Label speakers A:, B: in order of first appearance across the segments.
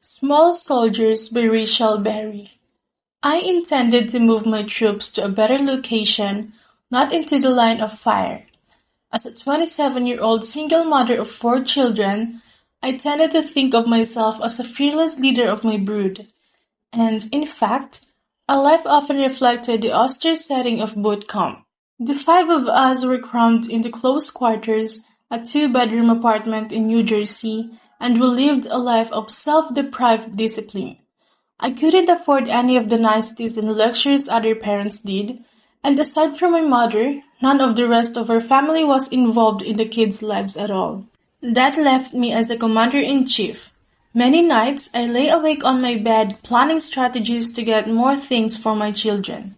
A: Small Soldiers by Rachel Berry. I intended to move my troops to a better location, not into the line of fire. As a 27-year-old single mother of 4 children, I tended to think of myself as a fearless leader of my brood. And, in fact, our life often reflected the austere setting of boot camp. The five of us were crammed into close quarters, a two-bedroom apartment in New Jersey, and we lived a life of self-deprived discipline. I couldn't afford any of the niceties and luxuries other parents did, and aside from my mother, none of the rest of our family was involved in the kids' lives at all. That left me as a commander-in-chief. Many nights I lay awake on my bed planning strategies to get more things for my children.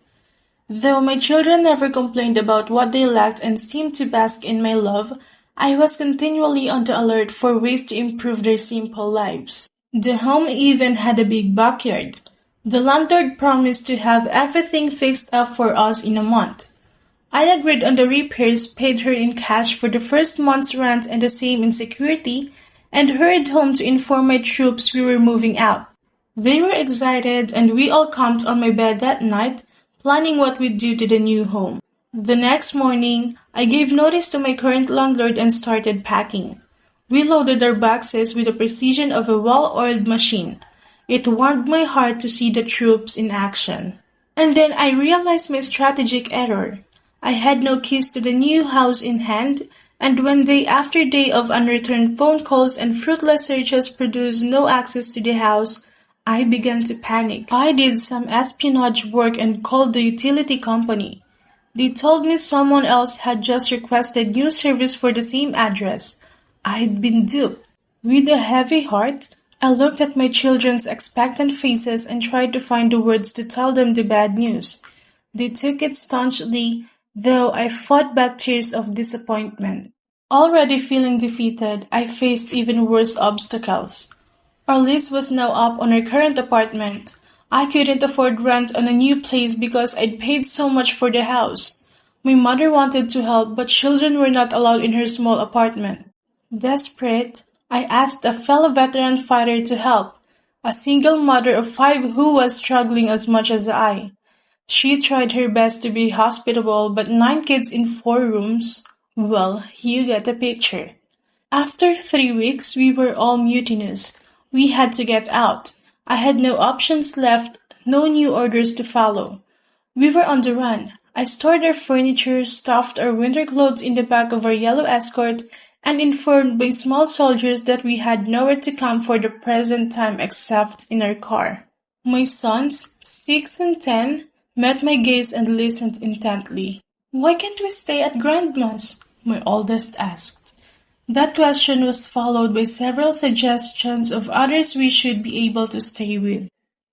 A: Though my children never complained about what they lacked and seemed to bask in my love, I was continually on the alert for ways to improve their simple lives. The home even had a big backyard. The landlord promised to have everything fixed up for us in a month. I agreed on the repairs, paid her in cash for the first month's rent and the same in security, and hurried home to inform my troops we were moving out. They were excited, and we all camped on my bed that night, planning what we'd do to the new home. The next morning, I gave notice to my current landlord and started packing. We loaded our boxes with the precision of a well-oiled machine. It warmed my heart to see the troops in action. And then I realized my strategic error. I had no keys to the new house in hand, and when day after day of unreturned phone calls and fruitless searches produced no access to the house, I began to panic. I did some espionage work and called the utility company. They told me someone else had just requested new service for the same address. I'd been duped. With a heavy heart, I looked at my children's expectant faces and tried to find the words to tell them the bad news. They took it staunchly, though I fought back tears of disappointment. Already feeling defeated, I faced even worse obstacles. Our lease was now up on our current apartment. I couldn't afford rent on a new place because I'd paid so much for the house. My mother wanted to help, but children were not allowed in her small apartment. Desperate, I asked a fellow veteran fighter to help, a single mother of 5 who was struggling as much as I. She tried her best to be hospitable, but 9 kids in 4 rooms, well, you get the picture. After 3 weeks, we were all mutinous. We had to get out. I had no options left, no new orders to follow. We were on the run. I stored our furniture, stuffed our winter clothes in the back of our yellow Escort, and informed my small soldiers that we had nowhere to come for the present time except in our car. My sons, 6 and 10, met my gaze and listened intently. "Why can't we stay at Grandma's?" my oldest asked. That question was followed by several suggestions of others we should be able to stay with.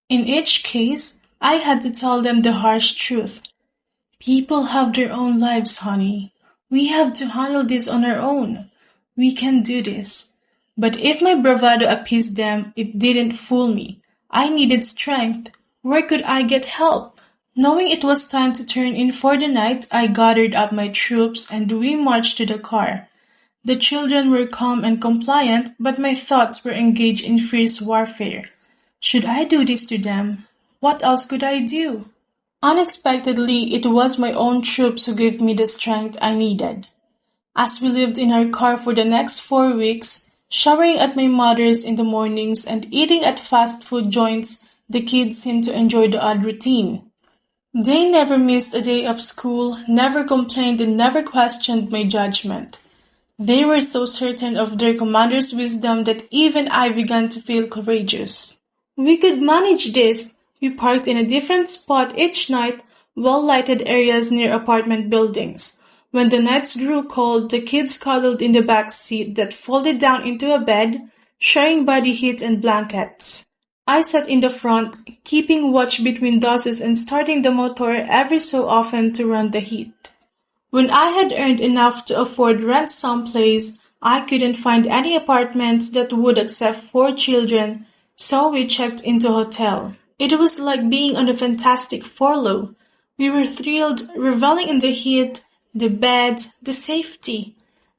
A: In each case, I had to tell them the harsh truth. People have their own lives, honey. We have to handle this on our own. We can do this. But if my bravado appeased them, it didn't fool me. I needed strength. Where could I get help? Knowing it was time to turn in for the night, I gathered up my troops and we marched to the car. The children were calm and compliant, but my thoughts were engaged in fierce warfare. Should I do this to them? What else could I do? Unexpectedly, it was my own troops who gave me the strength I needed. As we lived in our car for the next 4 weeks, showering at my mother's in the mornings and eating at fast food joints, the kids seemed to enjoy the odd routine. They never missed a day of school, never complained, and never questioned my judgment. They were so certain of their commander's wisdom that even I began to feel courageous. We could manage this. We parked in a different spot each night, well-lighted areas near apartment buildings. When the nights grew cold, the kids cuddled in the back seat that folded down into a bed, sharing body heat and blankets. I sat in the front, keeping watch between doses and starting the motor every so often to run the heat. When I had earned enough to afford rent someplace, I couldn't find any apartments that would accept 4 children, so we checked into a hotel. It was like being on a fantastic furlough. We were thrilled, reveling in the heat, the beds, the safety.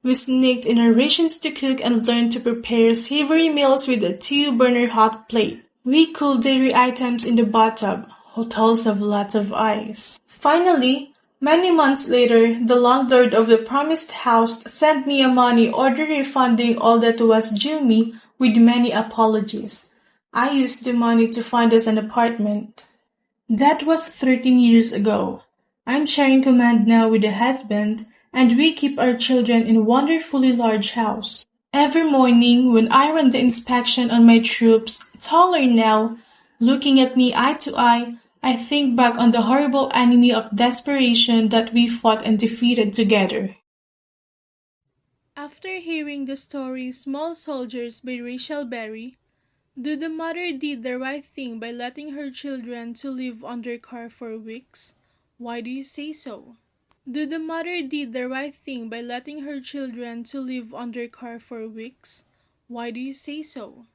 A: We sneaked in our rations to cook and learned to prepare savory meals with a two-burner hot plate. We cooled dairy items in the bathtub. Hotels have lots of ice. Finally, many months later, the landlord of the promised house sent me a money order refunding all that was due me with many apologies. I used the money to find us an apartment. That was 13 years ago. I'm sharing command now with a husband, and we keep our children in a wonderfully large house. Every morning, when I run the inspection on my troops, taller now, looking at me eye to eye, I think back on the horrible enemy of desperation that we fought and defeated together. After hearing the story Small Soldiers by Rachel Berry, do the mother did the right thing by letting her children to live under car for weeks? Why do you say so? Do the mother did the right thing by letting her children to live under car for weeks? Why do you say so?